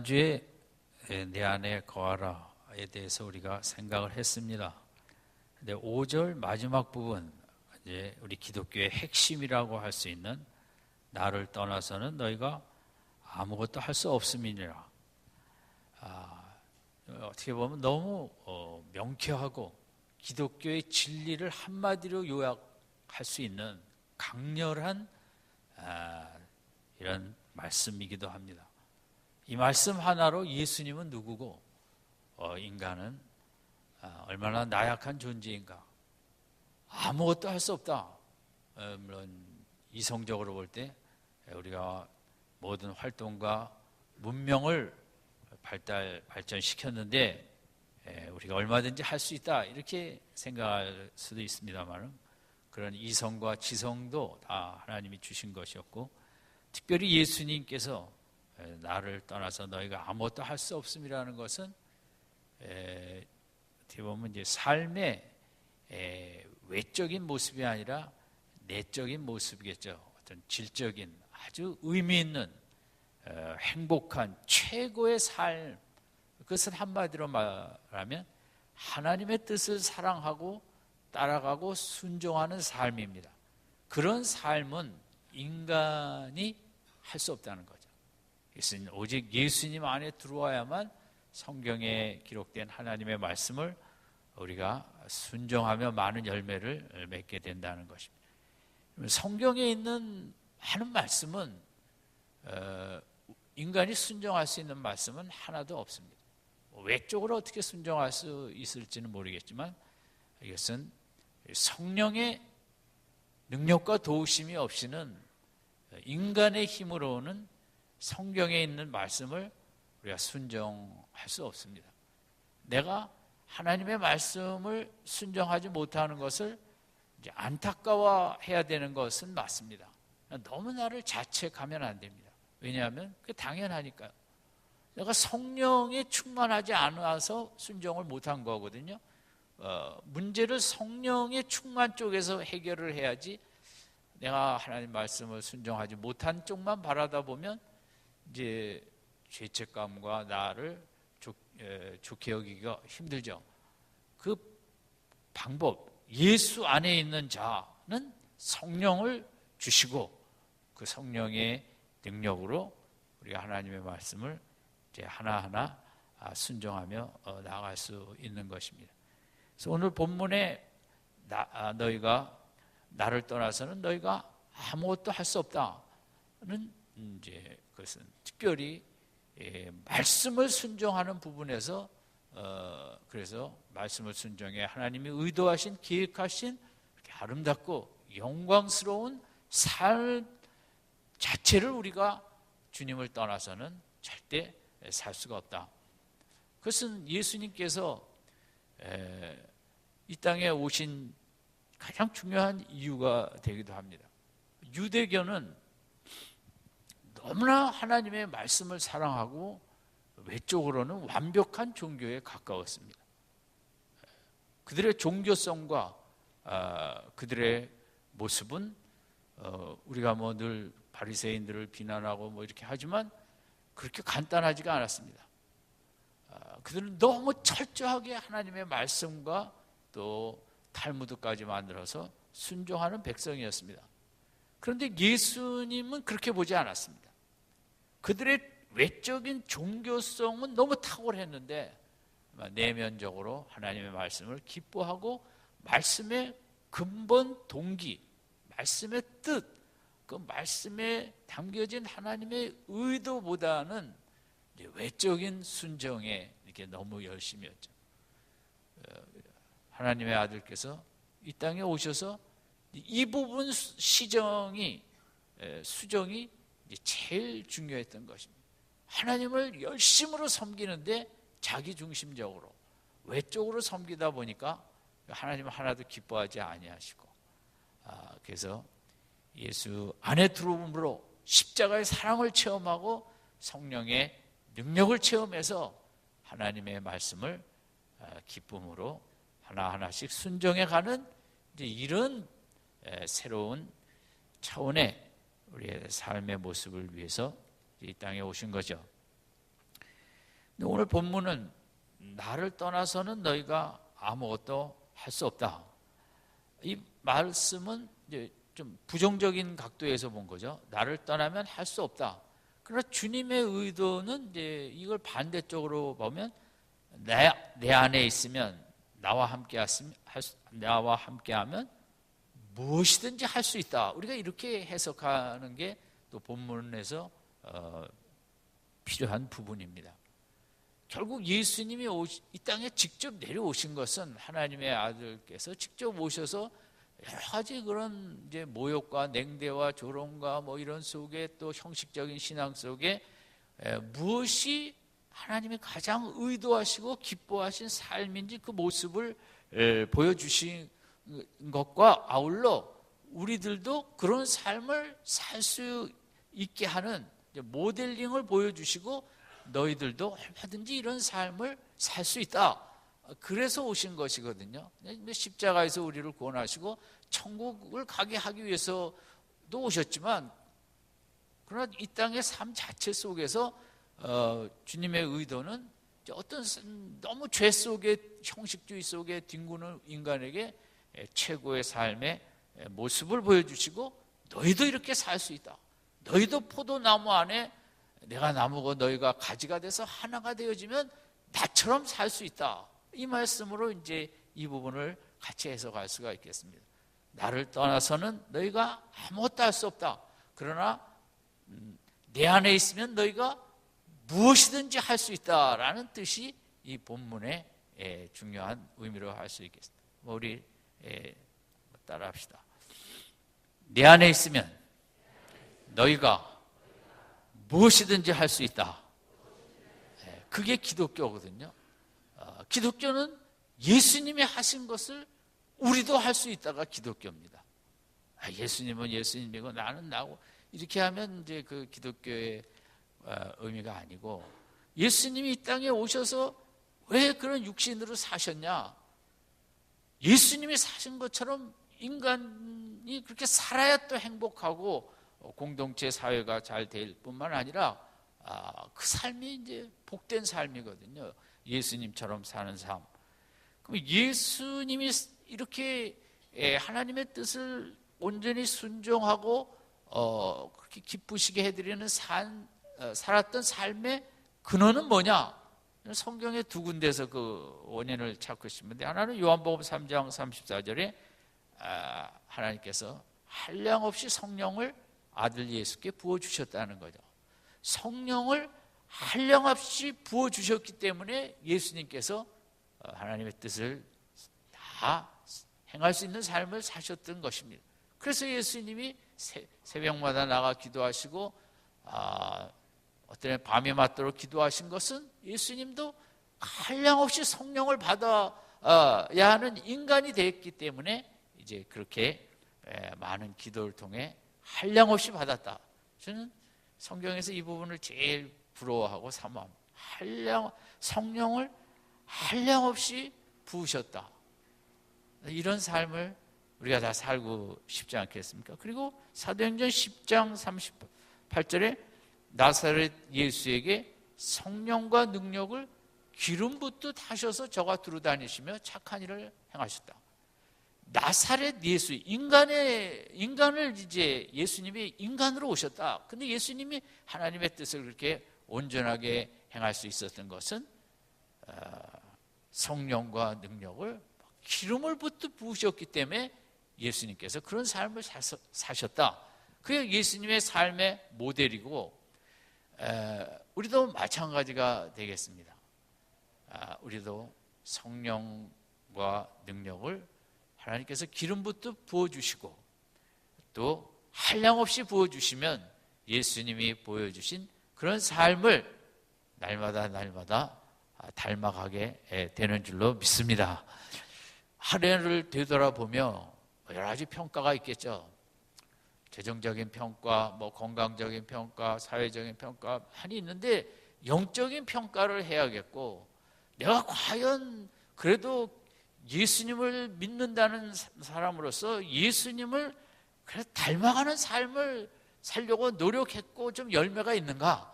지난주에 내 안에 거하라에 대해서 우리가 생각을 했습니다. 근데 5절 마지막 부분, 이제 우리 기독교의 핵심이라고 할 수 있는 나를 떠나서는 너희가 아무것도 할 수 없음이니라. 어떻게 보면 너무 명쾌하고 기독교의 진리를 한마디로 요약할 수 있는 강렬한 이런 말씀이기도 합니다. 이 말씀 하나로 예수님은 누구고 인간은 얼마나 나약한 존재인가, 아무것도 할 수 없다. 물론 이성적으로 볼 때 우리가 모든 활동과 문명을 발전시켰는데 우리가 얼마든지 할 수 있다 이렇게 생각할 수도 있습니다만, 그런 이성과 지성도 다 하나님이 주신 것이었고, 특별히 예수님께서 나를 떠나서 너희가 아무것도 할 수 없음이라는 것은 어떻게 보면 이제 삶의 외적인 모습이 아니라 내적인 모습이겠죠. 어떤 질적인 아주 의미 있는 행복한 최고의 삶, 그것은 한마디로 말하면 하나님의 뜻을 사랑하고 따라가고 순종하는 삶입니다. 그런 삶은 인간이 할 수 없다는 거죠. 오직 예수님 안에 들어와야만 성경에 기록된 하나님의 말씀을 우리가 순종하며 많은 열매를 맺게 된다는 것입니다. 성경에 있는 많은 말씀은 인간이 순종할 수 있는 말씀은 하나도 없습니다. 외적으로 어떻게 순종할 수 있을지는 모르겠지만, 이것은 성령의 능력과 도우심이 없이는 인간의 힘으로는 성경에 있는 말씀을 우리가 순종할 수 없습니다. 내가 하나님의 말씀을 순종하지 못하는 것을 이제 안타까워해야 되는 것은 맞습니다. 너무 나를 자책하면 안 됩니다. 왜냐하면 그게 당연하니까요. 내가 성령에 충만하지 않아서 순종을 못한 거거든요. 문제를 성령의 충만 쪽에서 해결을 해야지, 내가 하나님 말씀을 순종하지 못한 쪽만 바라다 보면 이제 죄책감과 나를 좋게 여기기가 힘들죠. 그 방법, 예수 안에 있는 자는 성령을 주시고 그 성령의 능력으로 우리가 하나님의 말씀을 이제 하나하나 순종하며 나아갈 수 있는 것입니다. 그래서 오늘 본문에 너희가 나를 떠나서는 너희가 아무것도 할 수 없다는, 이제 그것은 특별히 말씀을 순종하는 부분에서 그래서 말씀을 순종해 하나님이 의도하신, 계획하신 이렇게 아름답고 영광스러운 삶 자체를 우리가 주님을 떠나서는 절대 살 수가 없다. 그것은 예수님께서 이 땅에 오신 가장 중요한 이유가 되기도 합니다. 유대교는 너무나 하나님의 말씀을 사랑하고 외적으로는 완벽한 종교에 가까웠습니다. 그들의 종교성과 그들의 모습은 우리가 뭐 늘 바리새인들을 비난하고 뭐 이렇게 하지만 그렇게 간단하지가 않았습니다. 그들은 너무 철저하게 하나님의 말씀과 또 탈무드까지 만들어서 순종하는 백성이었습니다. 그런데 예수님은 그렇게 보지 않았습니다. 그들의 외적인 종교성은 너무 탁월했는데 내면적으로 하나님의 말씀을 기뻐하고 말씀의 근본 동기, 말씀의 뜻, 그 말씀에 담겨진 하나님의 의도보다는 외적인 순종에 이렇게 너무 열심이었죠. 하나님의 아들께서 이 땅에 오셔서 이 부분 수정이 제일 중요했던 것입니다. 하나님을 열심으로 섬기는데 자기 중심적으로 외적으로 섬기다 보니까 하나님은 하나도 기뻐하지 아니하시고, 그래서 예수 안에 들어옴으로 십자가의 사랑을 체험하고 성령의 능력을 체험해서 하나님의 말씀을 기쁨으로 하나하나씩 순종해가는 이런 새로운 차원의 우리의 삶의 모습을 위해서 이 땅에 오신 거죠. 근데 오늘 본문은 나를 떠나서는 너희가 아무것도 할 수 없다. 이 말씀은 이제 좀 부정적인 각도에서 본 거죠. 나를 떠나면 할 수 없다. 그러나 주님의 의도는 이제 이걸 반대쪽으로 보면 내 안에 있으면 나와 함께하면 무엇이든지 할 수 있다. 우리가 이렇게 해석하는 게 또 본문에서 필요한 부분입니다. 결국 예수님이 이 땅에 직접 내려오신 것은 하나님의 아들께서 직접 오셔서 여러 가지 그런 이제 모욕과 냉대와 조롱과 뭐 이런 속에 또 형식적인 신앙 속에 무엇이 하나님이 가장 의도하시고 기뻐하신 삶인지 그 모습을 보여주신 것과 아울러 우리들도 그런 삶을 살 수 있게 하는 모델링을 보여주시고 너희들도 얼마든지 이런 삶을 살 수 있다. 그래서 오신 것이거든요. 십자가에서 우리를 구원하시고 천국을 가게 하기 위해서도 오셨지만 그러나 이 땅의 삶 자체 속에서 주님의 의도는 어떤 너무 죄 속에 형식주의 속에 뒹구는 인간에게 최고의 삶의 모습을 보여주시고 너희도 이렇게 살 수 있다. 너희도 포도나무 안에 내가 나무고 너희가 가지가 돼서 하나가 되어지면 나처럼 살 수 있다. 이 말씀으로 이제 이 부분을 같이 해석할 수가 있겠습니다. 나를 떠나서는 너희가 아무것도 할 수 없다. 그러나 내 안에 있으면 너희가 무엇이든지 할 수 있다라는 뜻이 이 본문의 중요한 의미로 할 수 있겠습니다. 우리 따라합시다. 내 안에 있으면 너희가 무엇이든지 할 수 있다. 그게 기독교거든요. 기독교는 예수님이 하신 것을 우리도 할 수 있다가 기독교입니다. 예수님은 예수님이고 나는 나고 이렇게 하면 이제 그 기독교의 의미가 아니고 예수님이 이 땅에 오셔서 왜 그런 육신으로 사셨냐? 예수님이 사신 것처럼 인간이 그렇게 살아야 또 행복하고 공동체 사회가 잘 될 뿐만 아니라 그 삶이 이제 복된 삶이거든요. 예수님처럼 사는 삶. 그럼 예수님이 이렇게 하나님의 뜻을 온전히 순종하고 그렇게 기쁘시게 해드리는 살았던 삶의 근원은 뭐냐? 성경의 두 군데서 그 원인을 찾고 있습니다. 하나는 요한복음 3장 34절에 하나님께서 한량없이 성령을 아들 예수께 부어주셨다는 거죠. 성령을 한량없이 부어주셨기 때문에 예수님께서 하나님의 뜻을 다 행할 수 있는 삶을 사셨던 것입니다. 그래서 예수님이 새벽마다 나가 기도하시고 어떤 밤에 맞도록 기도하신 것은 예수님도 한량없이 성령을 받아야 하는 인간이 됐기 때문에 이제 그렇게 많은 기도를 통해 한량없이 받았다. 저는 성경에서 이 부분을 제일 부러워하고 사모합니다. 성령을 한량없이 부으셨다. 이런 삶을 우리가 다 살고 싶지 않겠습니까? 그리고 사도행전 10장 38절에 나사렛 예수에게 성령과 능력을 기름 붓듯 하셔서 저가 두루 다니시며 착한 일을 행하셨다. 나사렛 예수, 인간을 이제 예수님이 인간으로 오셨다. 근데 예수님이 하나님의 뜻을 그렇게 온전하게 행할 수 있었던 것은 성령과 능력을 기름을 붓듯 부으셨기 때문에 예수님께서 그런 삶을 사셨다. 그게 예수님의 삶의 모델이고 우리도 마찬가지가 되겠습니다. 우리도 성령과 능력을 하나님께서 기름 붓듯 부어주시고 또 한량없이 부어주시면 예수님이 보여주신 그런 삶을 날마다 닮아가게 되는 줄로 믿습니다. 한 해를 되돌아보며 여러 가지 평가가 있겠죠. 재정적인 평가, 건강적인 평가, 사회적인 평가 많이 있는데 영적인 평가를 해야겠고 내가 과연 그래도 예수님을 믿는다는 사람으로서 예수님을 닮아가는 삶을 살려고 노력했고 좀 열매가 있는가?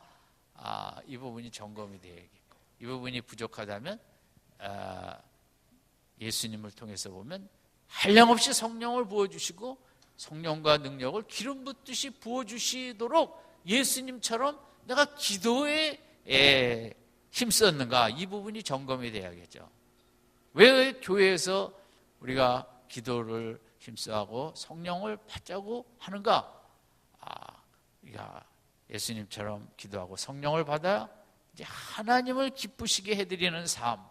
이 부분이 점검이 되어야겠고 이 부분이 부족하다면 예수님을 통해서 보면 한량없이 성령을 부어주시고 성령과 능력을 기름 붓듯이 부어주시도록 예수님처럼 내가 기도에 힘썼는가, 이 부분이 점검이 돼야겠죠. 왜 교회에서 우리가 기도를 힘써하고 성령을 받자고 하는가? 우리가 예수님처럼 기도하고 성령을 받아 이제 하나님을 기쁘시게 해드리는 삶,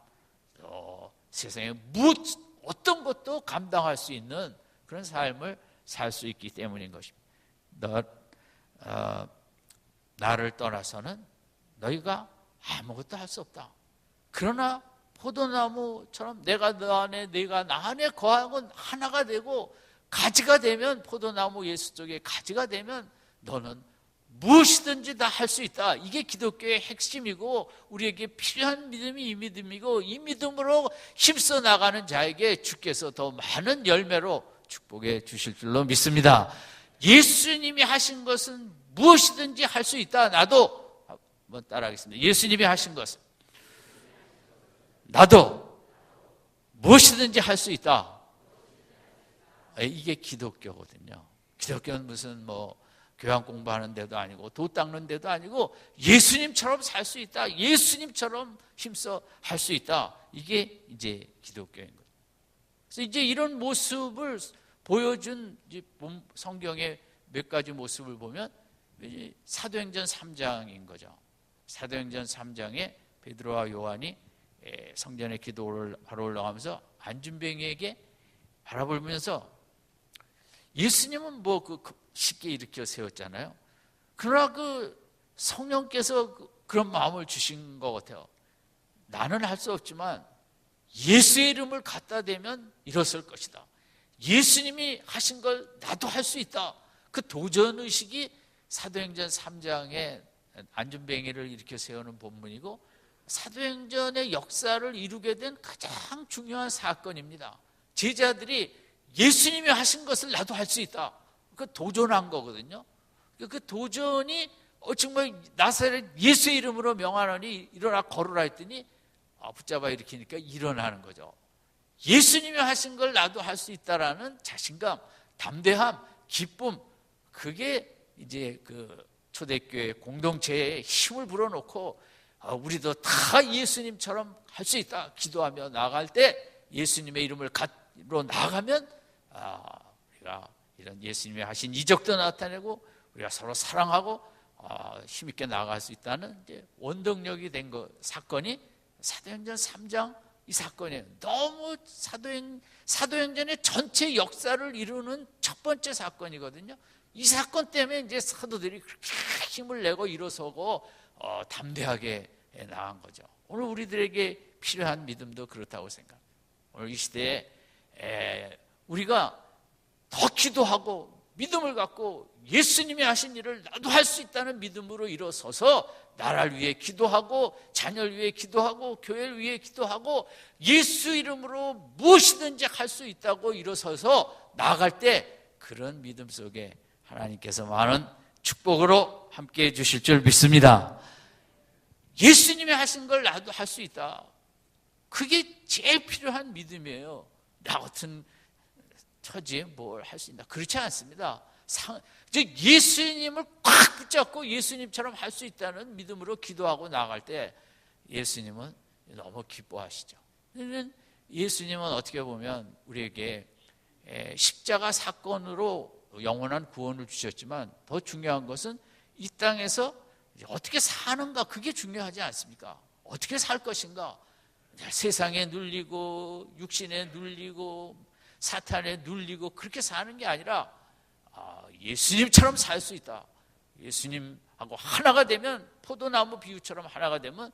또 세상에 어떤 것도 감당할 수 있는 그런 삶을 살 수 있기 때문인 것입니다. 나를 떠나서는 너희가 아무것도 할 수 없다. 그러나 포도나무처럼 내가 너 안에, 네가 나 안에 거하고 하나가 되고 가지가 되면, 포도나무 예수 쪽에 가지가 되면 너는 무엇이든지 다 할 수 있다. 이게 기독교의 핵심이고 우리에게 필요한 믿음이 이 믿음이고, 이 믿음으로 힘써 나가는 자에게 주께서 더 많은 열매로 축복해 주실 줄로 믿습니다. 예수님이 하신 것은 무엇이든지 할 수 있다. 나도 한번 따라하겠습니다. 예수님이 하신 것은 나도 무엇이든지 할 수 있다. 이게 기독교거든요. 기독교는 무슨 교양 공부하는 데도 아니고 도 닦는 데도 아니고 예수님처럼 살 수 있다. 예수님처럼 힘써 할 수 있다. 이게 이제 기독교인 거죠. 그래서 이제 이런 모습을 보여준 성경의 몇 가지 모습을 보면 사도행전 3장인 거죠. 사도행전 3장에 베드로와 요한이 성전에 기도를 하러 올라가면서 안준뱅이에게 바라보면서, 예수님은 쉽게 일으켜 세웠잖아요. 그러나 성령께서 그런 마음을 주신 것 같아요. 나는 할 수 없지만 예수의 이름을 갖다 대면 일어설 것이다. 예수님이 하신 걸 나도 할 수 있다. 그 도전의식이 사도행전 3장에 안준뱅이를 일으켜 세우는 본문이고, 사도행전의 역사를 이루게 된 가장 중요한 사건입니다. 제자들이 예수님이 하신 것을 나도 할 수 있다. 도전한 거거든요. 그 도전이 정말 나사렛 예수의 이름으로 명하노니 일어나 걸으라 했더니 붙잡아 일으키니까 일어나는 거죠. 예수님이 하신 걸 나도 할 수 있다라는 자신감, 담대함, 기쁨, 그게 이제 초대교회 공동체에 힘을 불어넣고 우리도 다 예수님처럼 할 수 있다. 기도하며 나아갈 때 예수님의 이름을 가지고 나가면 우리가 이런 예수님이 하신 이적도 나타내고 우리가 서로 사랑하고 힘있게 나아갈 수 있다는 이제 원동력이 된 사건이 사도행전 3장 이 사건이에요. 너무 사도행전의 전체 역사를 이루는 첫 번째 사건이거든요. 이 사건 때문에 이제 사도들이 그렇게 힘을 내고 일어서고 담대하게 나간 거죠. 오늘 우리들에게 필요한 믿음도 그렇다고 생각합니다. 오늘 이 시대에 우리가 더 기도하고 믿음을 갖고 예수님이 하신 일을 나도 할 수 있다는 믿음으로 일어서서 나라를 위해 기도하고 자녀를 위해 기도하고 교회를 위해 기도하고 예수 이름으로 무엇이든지 할 수 있다고 일어서서 나아갈 때, 그런 믿음 속에 하나님께서 많은 축복으로 함께해 주실 줄 믿습니다. 예수님이 하신 걸 나도 할 수 있다. 그게 제일 필요한 믿음이에요. 나 같은 처지에 뭘 할 수 있나? 그렇지 않습니다. 예수님을 꽉 붙잡고 예수님처럼 할 수 있다는 믿음으로 기도하고 나갈 때 예수님은 너무 기뻐하시죠. 예수님은 어떻게 보면 우리에게 십자가 사건으로 영원한 구원을 주셨지만 더 중요한 것은 이 땅에서 어떻게 사는가, 그게 중요하지 않습니까? 어떻게 살 것인가? 세상에 눌리고 육신에 눌리고 사탄에 눌리고 그렇게 사는 게 아니라 예수님처럼 살 수 있다. 예수님하고 하나가 되면, 포도나무 비유처럼 하나가 되면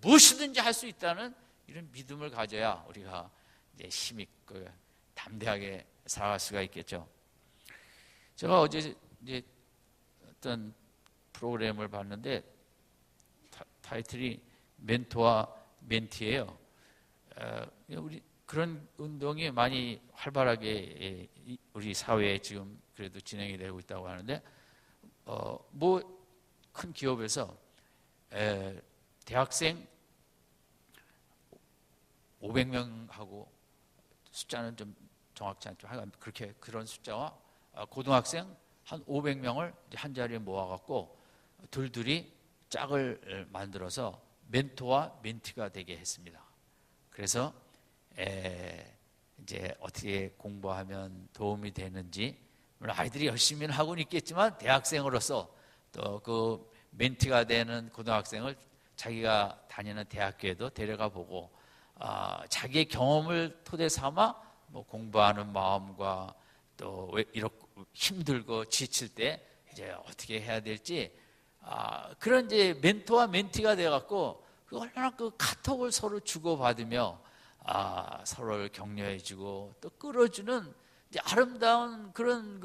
무엇이든지 할 수 있다는 이런 믿음을 가져야 우리가 이제 힘있고 담대하게 살아갈 수가 있겠죠. 제가 어제 이제 어떤 프로그램을 봤는데 타이틀이 멘토와 멘티예요. 우리 그런 운동이 많이 활발하게 우리 사회에 지금 그래도 진행이 되고 있다고 하는데, 큰 기업에서 대학생 500명하고 숫자는 좀 정확치 않죠. 하여간 그렇게 그런 숫자와 고등학생 한 500명을 한 자리에 모아갖고 둘둘이 짝을 만들어서 멘토와 멘티가 되게 했습니다. 그래서 이제 어떻게 공부하면 도움이 되는지, 물론 아이들이 열심히는 하고는 있겠지만 대학생으로서 또 그 멘티가 되는 고등학생을 자기가 다니는 대학교에도 데려가 보고 자기의 경험을 토대 삼아 뭐 공부하는 마음과 또 왜 이렇게 힘들고 지칠 때 이제 어떻게 해야 될지 그런 이제 멘토와 멘티가 돼갖고 얼마나 그 카톡을 서로 주고받으며 서로를 격려해주고 또 끌어주는 이제 아름다운 그런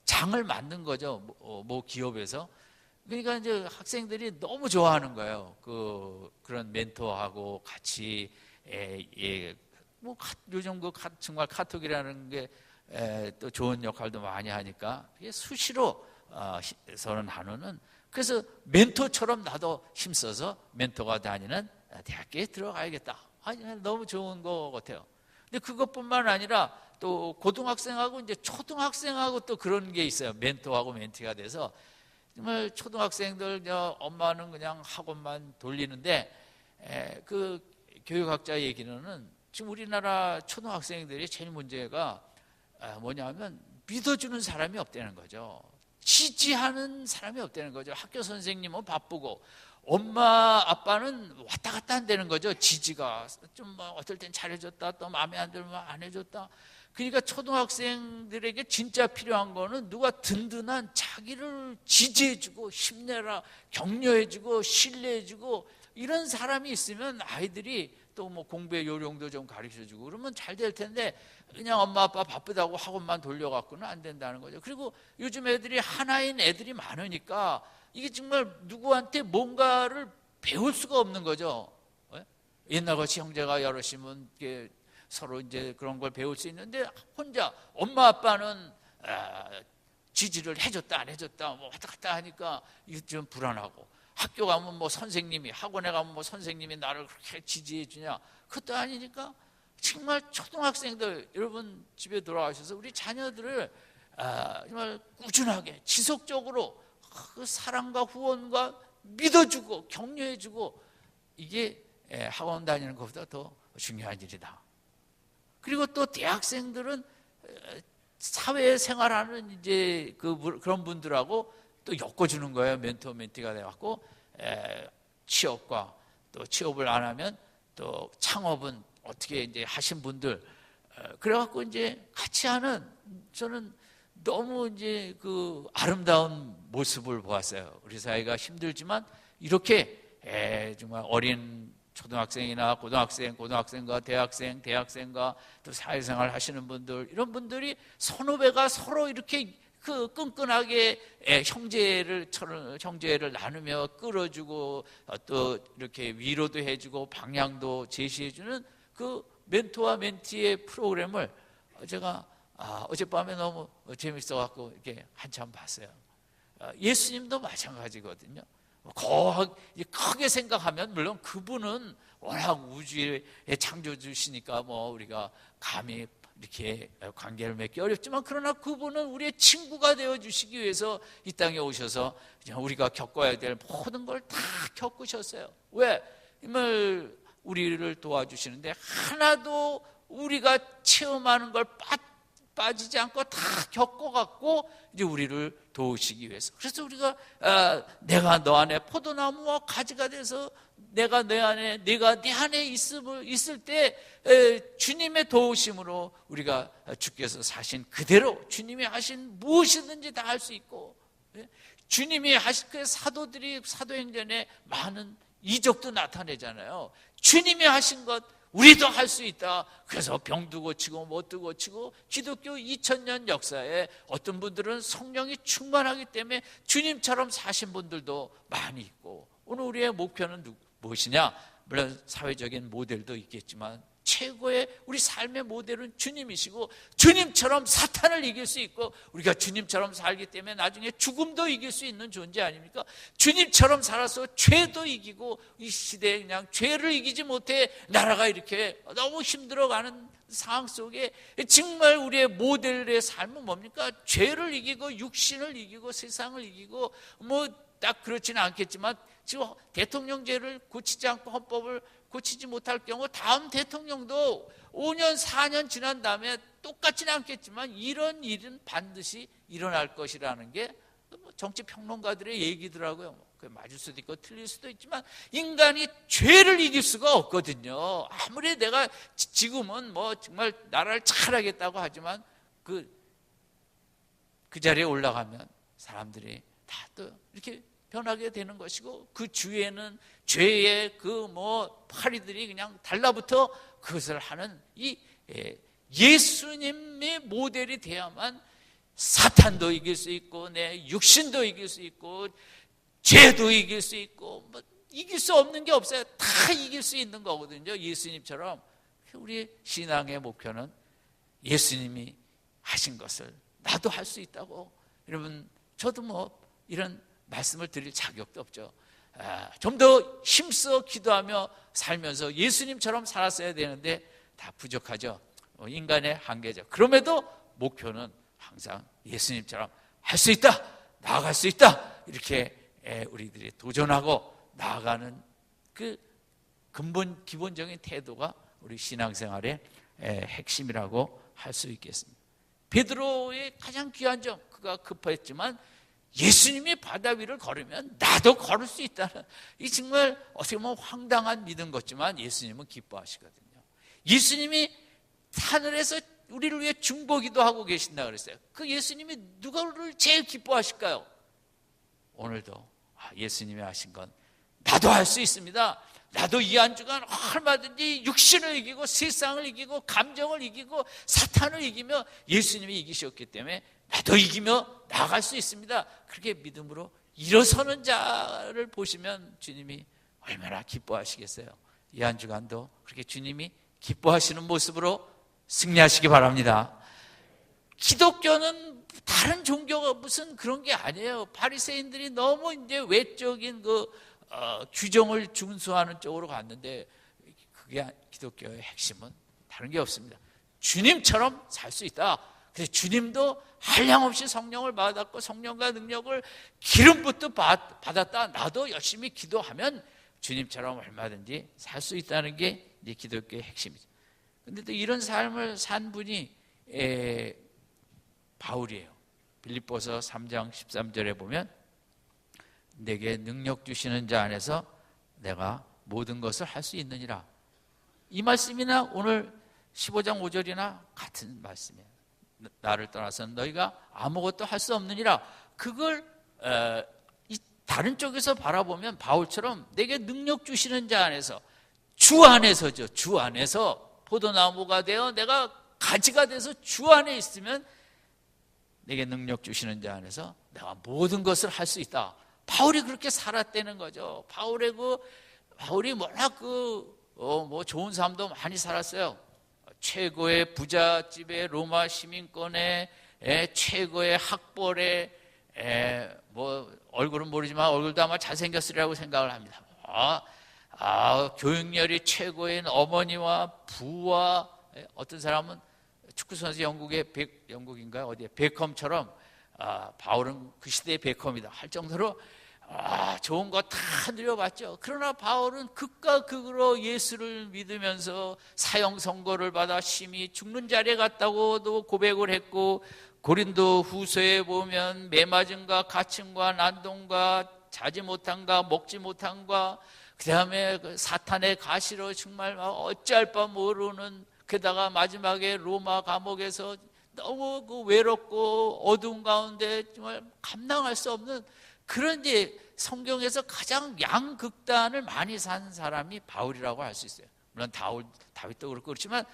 장을 만든 거죠. 뭐 기업에서. 그러니까 이제 학생들이 너무 좋아하는 거예요. 그런 멘토하고 같이 뭐 요즘 정말 카톡이라는 게 또 좋은 역할도 많이 하니까 이게 수시로 선언하는. 그래서 멘토처럼 나도 힘써서 멘토가 다니는 대학교에 들어가야겠다. 너무 좋은 것 같아요. 근데 그것뿐만 아니라 또 고등학생하고 이제 초등학생하고 또 그런 게 있어요. 멘토하고 멘티가 돼서 정말 초등학생들 엄마는 그냥 학원만 돌리는데 그 교육학자 얘기는 지금 우리나라 초등학생들이 제일 문제가 뭐냐면 믿어주는 사람이 없다는 거죠. 지지하는 사람이 없다는 거죠. 학교 선생님은 바쁘고 엄마 아빠는 왔다 갔다 한다는 거죠. 지지가 좀 어떨 땐 잘해줬다 또 마음에 안 들면 안 해줬다. 그러니까 초등학생들에게 진짜 필요한 거는 누가 든든한 자기를 지지해주고 힘내라 격려해주고 신뢰해주고 이런 사람이 있으면 아이들이 또 뭐 공부의 요령도 좀 가르쳐주고 그러면 잘 될 텐데 그냥 엄마 아빠 바쁘다고 학원만 돌려갖고는 안 된다는 거죠. 그리고 요즘 애들이 하나인 애들이 많으니까 이게 정말 누구한테 뭔가를 배울 수가 없는 거죠. 옛날같이 형제가 여럿이면 서로 이제 그런 걸 배울 수 있는데 혼자 엄마 아빠는 지지를 해줬다 안 해줬다 뭐 왔다 갔다 하니까 이게 좀 불안하고, 학교 가면 뭐 선생님이, 학원에 가면 뭐 선생님이 나를 그렇게 지지해 주냐, 그것도 아니니까 정말 초등학생들 여러분 집에 돌아가셔서 우리 자녀들을 정말 꾸준하게 지속적으로 그 사랑과 후원과 믿어주고 격려해주고, 이게 학원 다니는 것보다 더 중요한 일이다. 그리고 또 대학생들은 사회생활하는 이제 그런 분들하고 또 엮어주는 거예요. 멘토 멘티가 돼갖고 취업과 또 취업을 안 하면 또 창업은 어떻게 이제 하신 분들 그래갖고 이제 같이 하는, 저는 너무 이제 그 아름다운 모습을 보았어요. 우리 사회가 힘들지만 이렇게 정말 어린 초등학생이나 고등학생과 대학생과 또 사회생활 하시는 분들, 이런 분들이 선후배가 서로 이렇게 끈끈하게 형제를 나누며 끌어주고 또 이렇게 위로도 해주고 방향도 제시해주는 그 멘토와 멘티의 프로그램을 제가 어젯밤에 너무 재밌어갖고 이렇게 한참 봤어요. 예수님도 마찬가지거든요. 크게 생각하면 물론 그분은 워낙 우주의 창조주시니까 뭐 우리가 감히 이렇게 관계를 맺기 어렵지만, 그러나 그분은 우리의 친구가 되어주시기 위해서 이 땅에 오셔서 우리가 겪어야 될 모든 걸 다 겪으셨어요. 왜? 정말 우리를 도와주시는데 하나도 우리가 체험하는 걸 빠지지 않고 다 겪어갖고 이제 우리를 도우시기 위해서. 그래서 우리가 내가 너 안에 포도나무와 가지가 돼서 내가 네가 내 안에 있을 때 주님의 도우심으로 우리가 주께서 사신 그대로 주님이 하신 무엇이든지 다 할 수 있고, 주님이 하신 그 사도들이 사도행전에 많은 이적도 나타내잖아요. 주님이 하신 것 우리도 할 수 있다. 그래서 병도 고치고 못도 고치고, 기독교 2000년 역사에 어떤 분들은 성령이 충만하기 때문에 주님처럼 사신 분들도 많이 있고, 오늘 우리의 목표는 무엇이냐? 물론 사회적인 모델도 있겠지만 최고의 우리 삶의 모델은 주님이시고, 주님처럼 사탄을 이길 수 있고, 우리가 주님처럼 살기 때문에 나중에 죽음도 이길 수 있는 존재 아닙니까? 주님처럼 살아서 죄도 이기고, 이 시대에 그냥 죄를 이기지 못해 나라가 이렇게 너무 힘들어가는 상황 속에 정말 우리의 모델의 삶은 뭡니까? 죄를 이기고 육신을 이기고 세상을 이기고, 뭐 딱 그렇지는 않겠지만 지금 대통령제를 고치지 않고 헌법을 고치지 못할 경우 다음 대통령도 5년 4년 지난 다음에 똑같지는 않겠지만 이런 일은 반드시 일어날 것이라는 게 정치 평론가들의 얘기더라고요. 그게 맞을 수도 있고 틀릴 수도 있지만 인간이 죄를 이길 수가 없거든요. 아무리 내가 지금은 뭐 정말 나라를 잘하겠다고 하지만 그 자리에 올라가면 사람들이 다 또 이렇게 변하게 되는 것이고, 그 주위에는 죄의 그 뭐 파리들이 그냥 달라붙어 그것을 하는 이 예수님의 모델이 돼야만 사탄도 이길 수 있고, 내 육신도 이길 수 있고, 죄도 이길 수 있고, 뭐 이길 수 없는 게 없어요. 다 이길 수 있는 거거든요. 예수님처럼. 우리 신앙의 목표는 예수님이 하신 것을 나도 할 수 있다고. 여러분, 저도 뭐 이런 말씀을 드릴 자격도 없죠. 좀 더 힘써 기도하며 살면서 예수님처럼 살았어야 되는데 다 부족하죠. 인간의 한계죠. 그럼에도 목표는 항상 예수님처럼 할 수 있다, 나아갈 수 있다, 이렇게 우리들이 도전하고 나아가는 그 기본적인 태도가 우리 신앙생활의 핵심이라고 할 수 있겠습니다. 베드로의 가장 귀한 점, 그가 급했지만 예수님이 바다 위를 걸으면 나도 걸을 수 있다는, 이 정말 어떻게 보면 황당한 믿음 같지만 예수님은 기뻐하시거든요. 예수님이 하늘에서 우리를 위해 중보기도 하고 계신다 그랬어요. 그 예수님이 누구를 제일 기뻐하실까요? 오늘도 예수님이 하신 건 나도 할 수 있습니다. 나도 이 한 주간 얼마든지 육신을 이기고 세상을 이기고 감정을 이기고 사탄을 이기며 예수님이 이기셨기 때문에 나도 이기며 나아갈 수 있습니다. 그렇게 믿음으로 일어서는 자를 보시면 주님이 얼마나 기뻐하시겠어요. 이 한 주간도 그렇게 주님이 기뻐하시는 모습으로 승리하시기 바랍니다. 기독교는 다른 종교가 무슨 그런 게 아니에요. 바리새인들이 너무 이제 외적인 규정을 준수하는 쪽으로 갔는데, 그게 기독교의 핵심은 다른 게 없습니다. 주님처럼 살 수 있다. 그래서 주님도 한량없이 성령을 받았고 성령과 능력을 기름부터 받았다. 나도 열심히 기도하면 주님처럼 얼마든지 살 수 있다는 게 이제 기독교의 핵심이죠. 그런데 또 이런 삶을 산 분이 바울이에요. 빌립보서 3장 13절에 보면 내게 능력 주시는 자 안에서 내가 모든 것을 할 수 있느니라. 이 말씀이나 오늘 15장 5절이나 같은 말씀이에요. 나를 떠나서는 너희가 아무것도 할 수 없느니라. 그걸 다른 쪽에서 바라보면 바울처럼 내게 능력 주시는 자 안에서, 주 안에서죠. 주 안에서 포도나무가 되어 내가 가지가 돼서 주 안에 있으면 내게 능력 주시는 자 안에서 내가 모든 것을 할 수 있다. 바울이 그렇게 살았다는 거죠. 바울이 워낙 뭐 좋은 삶도 많이 살았어요. 최고의 부잣집에 로마 시민권에 최고의 학벌에 뭐 얼굴은 모르지만 얼굴도 아마 잘생겼으리라고 생각을 합니다. 교육열이 최고인 어머니와 부와, 어떤 사람은 축구선수 영국인가요? 어디에 베컴처럼 바울은 그 시대의 베컴이다 할 정도로 좋은 거 다 누려봤죠. 그러나 바울은 극과 극으로 예수를 믿으면서 사형 선고를 받아 심히 죽는 자리에 갔다고도 고백을 했고, 고린도 후서에 보면 매맞음과 갇힘과 난동과 자지 못함과 먹지 못함과 그 다음에 사탄의 가시로 정말 어찌할 바 모르는, 게다가 마지막에 로마 감옥에서 너무 외롭고 어두운 가운데 정말 감당할 수 없는 그런 이제 성경에서 가장 양극단을 많이 산 사람이 바울이라고 할 수 있어요. 물론 다윗도 그렇고 그렇지만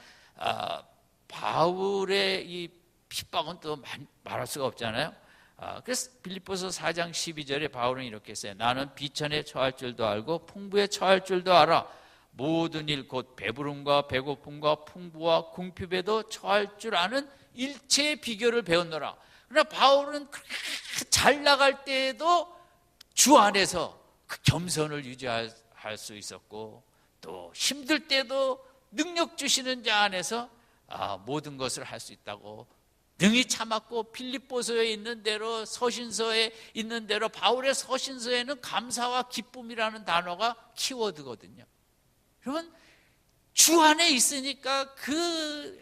바울의 이 핍박은 또 말할 수가 없잖아요. 그래서 빌립보서 4장 12절에 바울은 이렇게 했어요. 나는 비천에 처할 줄도 알고 풍부에 처할 줄도 알아. 모든 일 곧 배부름과 배고픔과 풍부와 궁핍에도 처할 줄 아는 일체의 비결을 배웠노라. 그러나 바울은 그렇게 잘 나갈 때에도 주 안에서 그 겸손을 유지할 수 있었고, 또 힘들 때도 능력 주시는 자 안에서 모든 것을 할 수 있다고 능히 참았고, 빌립보서에 있는 대로, 서신서에 있는 대로 바울의 서신서에는 감사와 기쁨이라는 단어가 키워드거든요. 그러면 주 안에 있으니까 그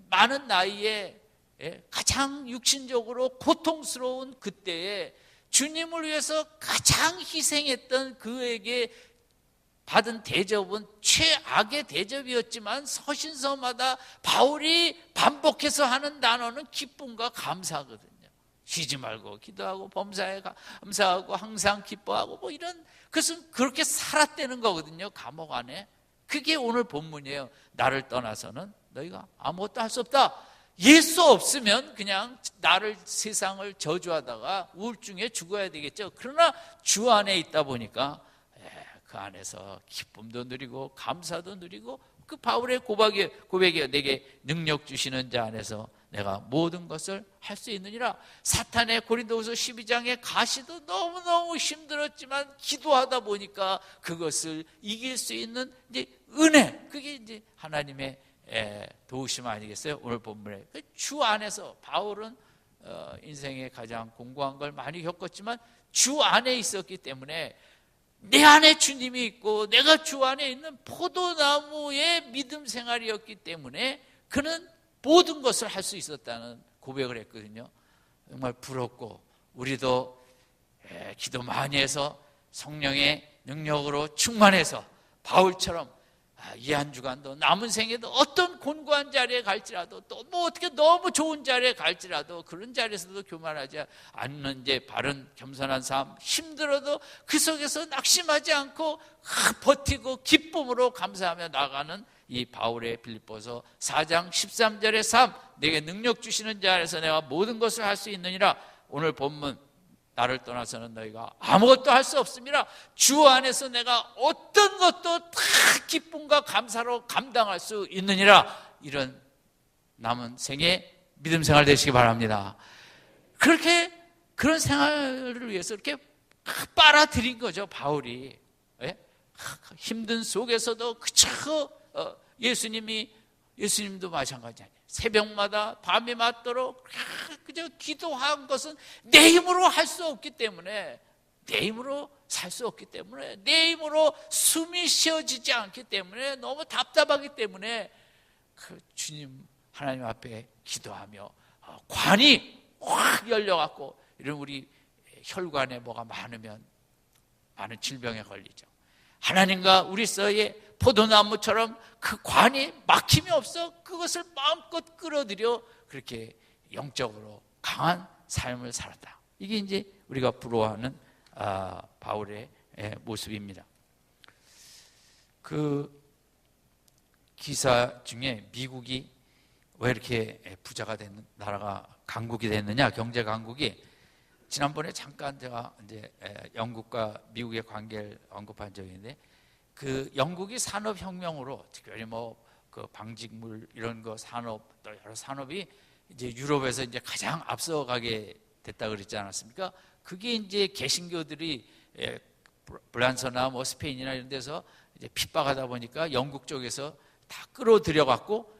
많은 나이에 가장 육신적으로 고통스러운 그때에 주님을 위해서 가장 희생했던 그에게 받은 대접은 최악의 대접이었지만, 서신서마다 바울이 반복해서 하는 단어는 기쁨과 감사거든요. 쉬지 말고 기도하고 범사에 감사하고 항상 기뻐하고 뭐 이런, 그것은 그렇게 살았다는 거거든요. 감옥 안에. 그게 오늘 본문이에요. 나를 떠나서는 너희가 아무것도 할 수 없다. 예수 없으면 그냥 나를, 세상을 저주하다가 우울증에 죽어야 되겠죠. 그러나 주 안에 있다 보니까 그 안에서 기쁨도 누리고 감사도 누리고, 그 바울의 고백이에요. 내게 능력 주시는 자 안에서 내가 모든 것을 할 수 있느니라. 사탄의 고린도후서 12장의 가시도 너무너무 힘들었지만 기도하다 보니까 그것을 이길 수 있는 이제 은혜, 그게 이제 하나님의 도우심 아니겠어요? 오늘 본문에 주 안에서 바울은 인생에 가장 공고한 걸 많이 겪었지만 주 안에 있었기 때문에, 내 안에 주님이 있고 내가 주 안에 있는 포도나무의 믿음 생활이었기 때문에 그는 모든 것을 할 수 있었다는 고백을 했거든요. 정말 부럽고, 우리도 기도 많이 해서 성령의 능력으로 충만해서 바울처럼 이 한 주간도 남은 생에도 어떤 곤고한 자리에 갈지라도, 또 뭐 어떻게 너무 좋은 자리에 갈지라도 그런 자리에서도 교만하지 않는 이제 바른 겸손한 삶, 힘들어도 그 속에서 낙심하지 않고 버티고 기쁨으로 감사하며 나가는 이 바울의 빌립보서 4장 13절의 삶, 내게 능력 주시는 자 안에서 내가 모든 것을 할 수 있느니라. 오늘 본문, 나를 떠나서는 너희가 아무것도 할 수 없습니다. 주 안에서 내가 어떤 것도 다 기쁨과 감사로 감당할 수 있느니라. 이런 남은 생의 믿음 생활 되시기 바랍니다. 그렇게, 그런 생활을 위해서 이렇게 빨아들인 거죠, 바울이. 힘든 속에서도 그저 예수님도 마찬가지 아니에요. 새벽마다 밤이 맞도록 그저 기도한 것은 내 힘으로 할 수 없기 때문에, 내 힘으로 살 수 없기 때문에, 내 힘으로 숨이 쉬어지지 않기 때문에, 너무 답답하기 때문에 그 주님 하나님 앞에 기도하며 관이 확 열려갖고, 이런 우리 혈관에 뭐가 많으면 많은 질병에 걸리죠. 하나님과 우리 사이에 포도나무처럼 그 관이 막힘이 없어 그것을 마음껏 끌어들여 그렇게 영적으로 강한 삶을 살았다. 이게 이제 우리가 부러워하는 바울의 모습입니다. 그 기사 중에 미국이 왜 이렇게 부자가 된 나라가, 강국이 됐느냐, 경제 강국이, 지난번에 잠깐 제가 이제 영국과 미국의 관계를 언급한 적이 있는데, 그 영국이 산업혁명으로, 특별히 뭐 그 방직물 이런 거 산업, 또 여러 산업이 이제 유럽에서 이제 가장 앞서가게 됐다 그랬지 않았습니까? 그게 이제 개신교들이 프랑스나 뭐 스페인이나 이런 데서 이제 핍박하다 보니까 영국 쪽에서 다 끌어들여 갖고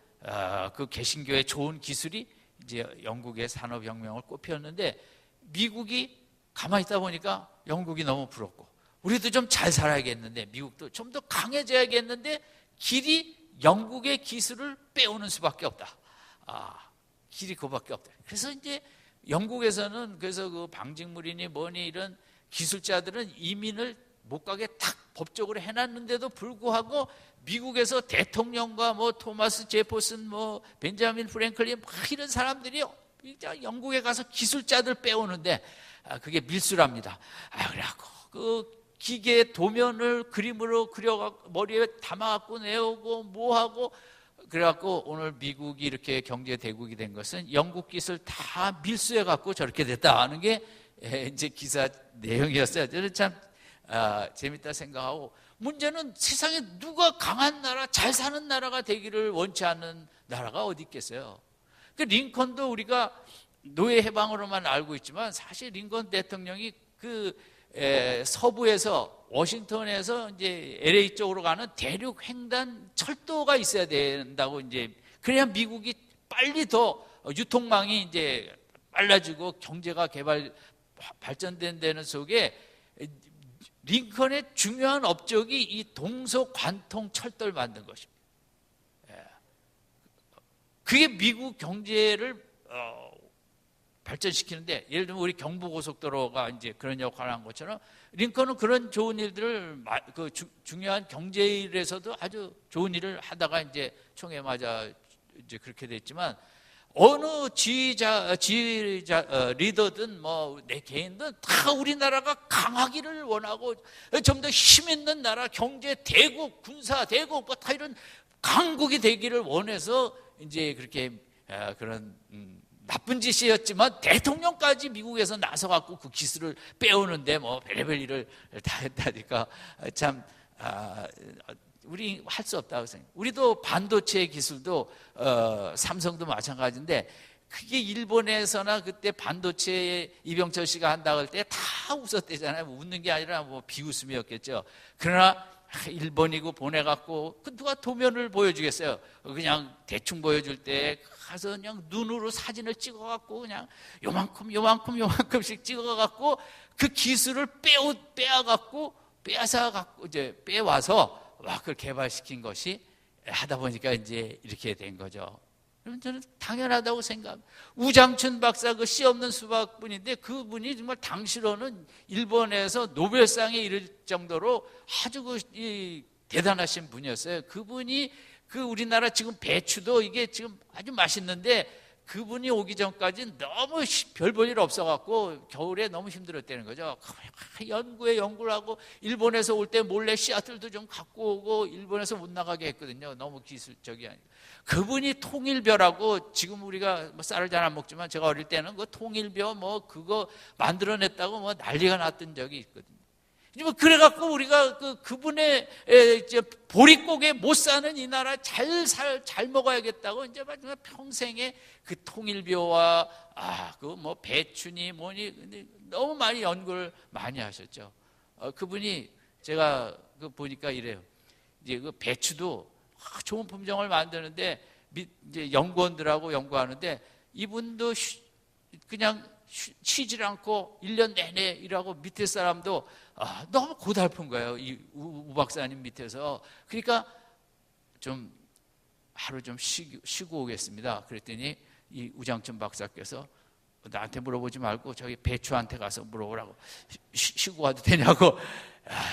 그 개신교의 좋은 기술이 이제 영국의 산업혁명을 꽃피웠는데, 미국이 가만히 있다 보니까 영국이 너무 부럽고, 우리도 좀 잘 살아야겠는데, 미국도 좀 더 강해져야겠는데, 길이 영국의 기술을 빼오는 수밖에 없다. 길이 그거밖에 없다. 그래서 이제 영국에서는, 그래서 그 방직물이니 뭐니 이런 기술자들은 이민을 못 가게 딱 법적으로 해놨는데도 불구하고, 미국에서 대통령과 뭐 토마스 제퍼슨, 뭐 벤자민 프랭클린 막 이런 사람들이 영국에 가서 기술자들 빼오는데, 그게 밀수랍니다. 그래갖고 그 기계 도면을 그림으로 그려갖고 머리에 담아갖고 내오고 뭐하고, 그래갖고 오늘 미국이 이렇게 경제 대국이 된 것은 영국 기술 다 밀수해갖고 저렇게 됐다 하는 게 이제 기사 내용이었어요. 저는 참 재밌다 생각하고, 문제는 세상에 누가 강한 나라, 잘 사는 나라가 되기를 원치 않는 나라가 어디 있겠어요? 그 링컨도 우리가 노예 해방으로만 알고 있지만 사실 링컨 대통령이 그 서부에서 워싱턴에서 이제 LA 쪽으로 가는 대륙 횡단 철도가 있어야 된다고 이제 그래야 미국이 빨리 더 유통망이 이제 빨라지고 경제가 발전된 속에 링컨의 중요한 업적이 이 동서관통 철도를 만든 것입니다. 그게 미국 경제를 발전시키는데, 예를 들면 우리 경부고속도로가 이제 그런 역할을 한 것처럼 링컨은 그런 좋은 일들을 중요한 경제 일에서도 아주 좋은 일을 하다가 이제 총에 맞아 이제 그렇게 됐지만, 어느 리더든 뭐 내 개인든 다 우리나라가 강하기를 원하고 좀 더 힘 있는 나라, 경제 대국, 군사 대국 뭐 다 이런 강국이 되기를 원해서 이제 그렇게 그런 나쁜 짓이었지만 대통령까지 미국에서 나서갖고 그 기술을 빼오는데 뭐 별의별 일을 다 했다니까 참 우리 할 수 없다고 생각해요. 우리도 반도체 기술도 삼성도 마찬가지인데, 그게 일본에서나 그때 반도체 이병철 씨가 한다고 할 때 다 웃었대잖아요. 웃는 게 아니라 뭐 비웃음이었겠죠. 그러나 일본이고 보내갖고 누가 도면을 보여주겠어요? 그냥 대충 보여줄 때 가서 그냥 눈으로 사진을 찍어갖고 그냥 요만큼씩 찍어갖고 그 기술을 빼앗아갖고 이제 빼와서 그걸 개발시킨 것이 하다 보니까 이제 이렇게 된 거죠. 그럼 저는 당연하다고 생각합니다. 우장춘 박사 그 씨 없는 수박분인데 그분이 정말 당시로는 일본에서 노벨상에 이를 정도로 아주 대단하신 분이었어요. 그분이 우리나라 지금 배추도 이게 지금 아주 맛있는데 그분이 오기 전까지 너무 별 볼 일 없어갖고 겨울에 너무 힘들었다는 거죠. 연구를 하고 일본에서 올 때 몰래 씨앗들도 좀 갖고 오고 일본에서 못 나가게 했거든요. 너무 기술적이 아니고. 그분이 통일벼라고, 지금 우리가 뭐 쌀을 잘 안 먹지만 제가 어릴 때는 그 통일벼 뭐 그거 만들어냈다고 뭐 난리가 났던 적이 있거든요. 그래갖고 우리가 그분의 보릿고개 못 사는 이 나라 잘 먹어야겠다고 이제 마지막 평생에 그 통일벼와 그 뭐 배추니 뭐니 너무 많이 연구를 많이 하셨죠. 그분이 제가 보니까 이래요. 이제 그 배추도 좋은 품종을 만드는데 이제 연구원들하고 연구하는데 이분도 그냥 쉬질 않고 1년 내내 일하고 밑에 사람도 너무 고달픈 거예요. 이 우 박사님 밑에서. 그러니까 좀 하루 좀 쉬고 오겠습니다. 그랬더니 이 우장춘 박사께서 나한테 물어보지 말고 저기 배추한테 가서 물어보라고. 쉬고 와도 되냐고.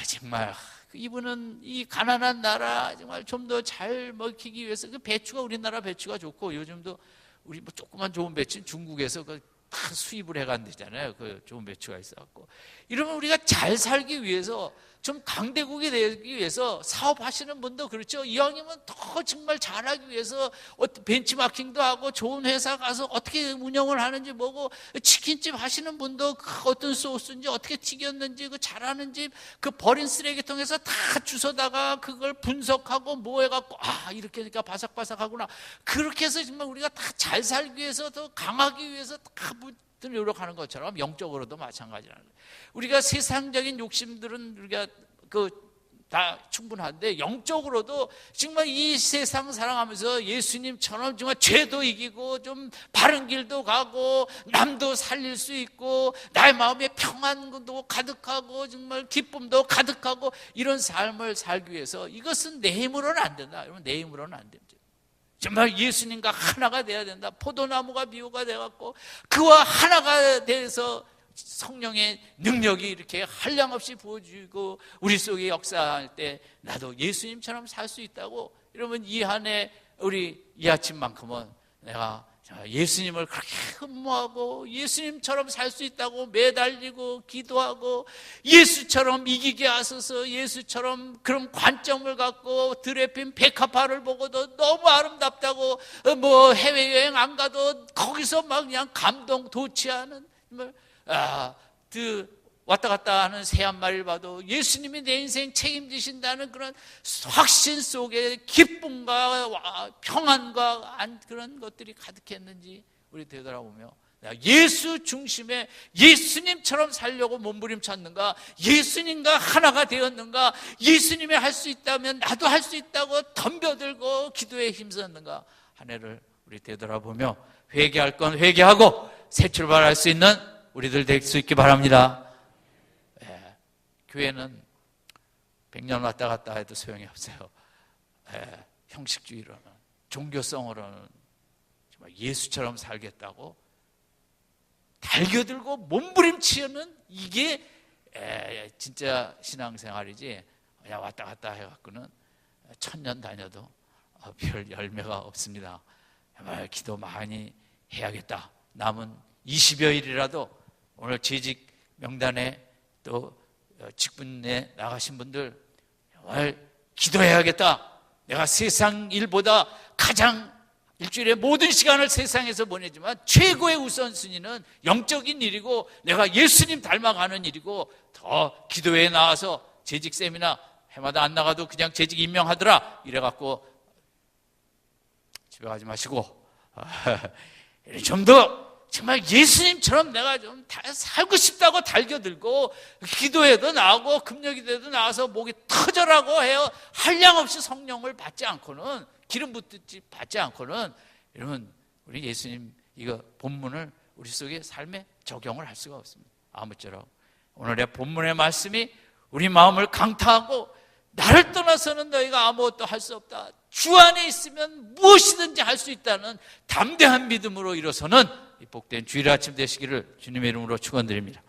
정말 이분은 이 가난한 나라 정말 좀 더 잘 먹히기 위해서 그 배추가, 우리나라 배추가 좋고, 요즘도 우리 뭐 조그만 좋은 배추는 중국에서 다 수입을 해간다잖아요. 그 좋은 배추가 있어갖고. 이러면 우리가 잘 살기 위해서, 좀 강대국이 되기 위해서 사업하시는 분도 그렇죠. 이왕이면 더 정말 잘하기 위해서 벤치마킹도 하고 좋은 회사 가서 어떻게 운영을 하는지 보고, 치킨집 하시는 분도 어떤 소스인지 어떻게 튀겼는지 그 잘하는지 그 버린 쓰레기통에서 다 주워다가 그걸 분석하고 뭐 해갖고 이렇게 하니까 바삭바삭하구나. 그렇게 해서 정말 우리가 다 잘 살기 위해서, 더 강하기 위해서 다 노력하는 것처럼 영적으로도 마찬가지라는 거예요. 우리가 세상적인 욕심들은 우리가 다 충분한데, 영적으로도 정말 이 세상 사랑하면서 예수님처럼 정말 죄도 이기고 좀 바른 길도 가고 남도 살릴 수 있고 나의 마음에 평안도 가득하고 정말 기쁨도 가득하고 이런 삶을 살기 위해서, 이것은 내 힘으로는 안 된다. 여러분, 내 힘으로는 안 됩니다. 정말 예수님과 하나가 돼야 된다. 포도나무가 미호가 돼갖고 그와 하나가 돼서 성령의 능력이 이렇게 한량없이 부어지고 우리 속에 역사할 때 나도 예수님처럼 살 수 있다고. 여러분, 이 한 해 우리 이 아침만큼은 내가 예수님을 그렇게 흠모하고 예수님처럼 살 수 있다고 매달리고 기도하고, 예수처럼 이기게 하소서, 예수처럼 그런 관점을 갖고 들에 핀 백합화를 보고도 너무 아름답다고 뭐 해외여행 안 가도 거기서 막 그냥 감동 도취하는 왔다 갔다 하는 새 한 마리를 봐도 예수님이 내 인생 책임지신다는 그런 확신 속에 기쁨과 평안과 그런 것들이 가득했는지 우리 되돌아보며 내가 예수 중심의 예수님처럼 살려고 몸부림쳤는가? 예수님과 하나가 되었는가? 예수님이 할 수 있다면 나도 할 수 있다고 덤벼들고 기도에 힘썼는가? 한 해를 우리 되돌아보며 회개할 건 회개하고 새 출발할 수 있는 우리들 될 수 있기 바랍니다. 교회는 100년 왔다 갔다 해도 소용이 없어요. 형식주의로는, 종교성으로는 정말 예수처럼 살겠다고 달겨들고 몸부림치는 이게 진짜 신앙생활이지. 그냥 왔다 갔다 해갖고는 1000년 다녀도 별 열매가 없습니다. 정말 기도 많이 해야겠다. 남은 20여 일이라도 오늘 재직 명단에 또 직분에 나가신 분들 정말 기도해야겠다. 내가 세상 일보다 가장 일주일에 모든 시간을 세상에서 보내지만 최고의 우선순위는 영적인 일이고 내가 예수님 닮아가는 일이고 더 기도회에 나와서 재직 세미나 해마다 안 나가도 그냥 재직 임명하더라 이래갖고 집에 가지 마시고 좀 더 정말 예수님처럼 내가 좀 살고 싶다고 달겨들고 기도회도 나오고 금요기도에도 나와서 목이 터져라고 해요. 한량없이 성령을 받지 않고는 기름 붓듯이 받지 않고는 여러분 우리 예수님 이거 본문을 우리 속에 삶에 적용을 할 수가 없습니다. 아무쪼록 오늘의 본문의 말씀이 우리 마음을 강타하고 나를 떠나서는 너희가 아무것도 할 수 없다. 주 안에 있으면 무엇이든지 할 수 있다는 담대한 믿음으로 일어서는 이 복된 주일 아침 되시기를 주님의 이름으로 축원드립니다.